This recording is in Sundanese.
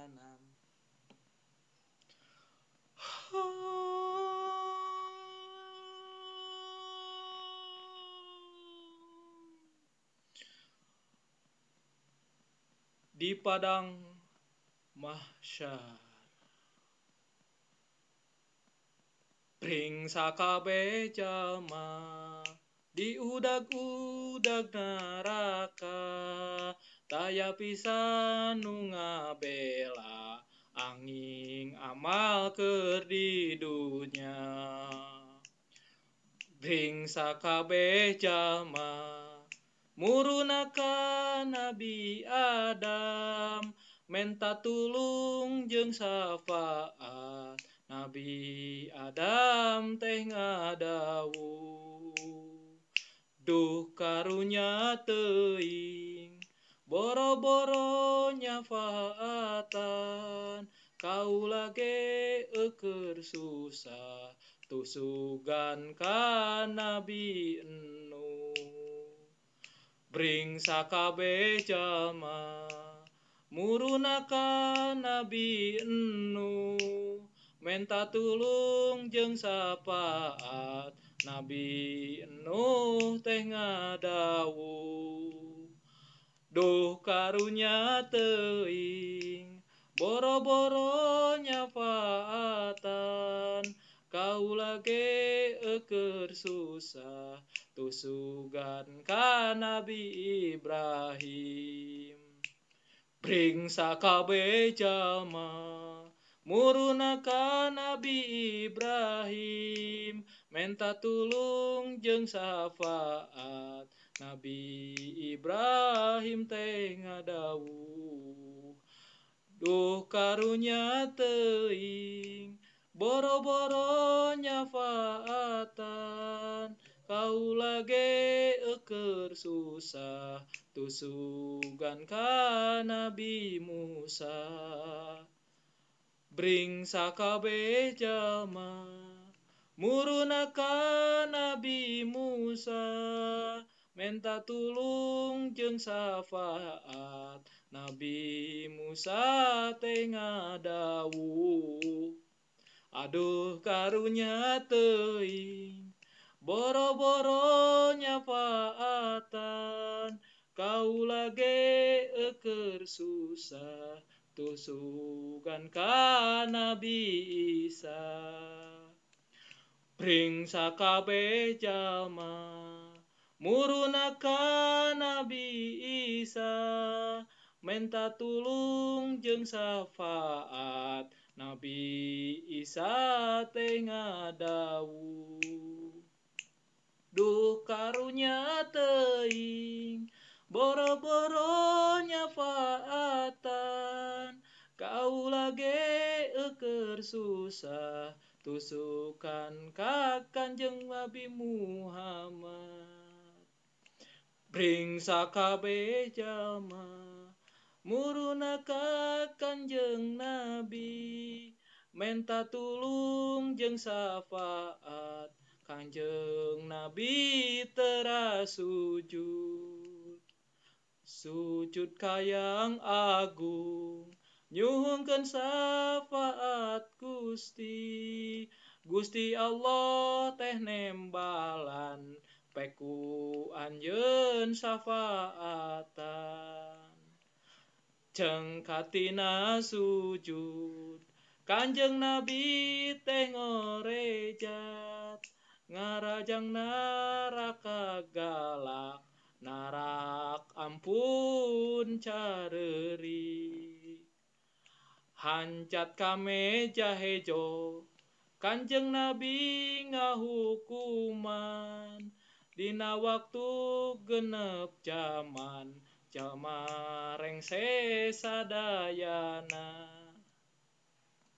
jahanam. Di padang mahsyar pring sakabeh jalma diudag-udag neraka taya pisan nu ngabela anging amal keur di dunya pring sakabeh jalma murunakan Nabi Adam menta tulung jeung syafaat Nabi Adam teh ngadawuh duh karunya teuing boro-boro nyafaatan kaula ge keur susah tusugan ka Nabi Nuh pring sakabeh jalma murunakan Nabi Nuh menta tulung jeung syafaat Nabi Nuh teh ngadawuh duh karunya teuing boro-boro nyafaatan kaula ge keur susah tusugan ka Nabi Ibrahim pring sakabeh jalma murunakan Nabi Ibrahim menta tulung jeung syafaat Nabi Ibrahim teh ngadawuh duh karunya teuing boro-boro nyafaatan kaula ge keur susah tusugan ka Nabi Musa pring sakabeh jalma murunakan Nabi Musa menta tulung jeung syafaat Nabi Musa teh ngadawuh aduh karunya teuing boro-boro nyafaatan kaula ge keur susah tusugan ka Nabi Isa pring sakabeh jalma murunakan Nabi Isa menta tulung jeung syafaat Nabi Isa teh ngadawuh duh karunya teuing boro-boro nyafaatan kaula ge keur susah tusukan ka Kanjeng Nabi Muhammad pring sakabeh jalma murunakan Kanjeng Nabi menta tulung jeung syafaat Kanjeng Nabi teras sujud kayang agung nyuhunkeun syafaat Gusti Allah teh nembalan peku anjeun syafaatan cengkatina sujud Kanjeng Nabi teh ngorejat ngarajang naraka galak narak ampun careurik hancat ka meja hejo Kanjeng Nabi ngahukuman dina waktu genep jaman jalma rengse sadayana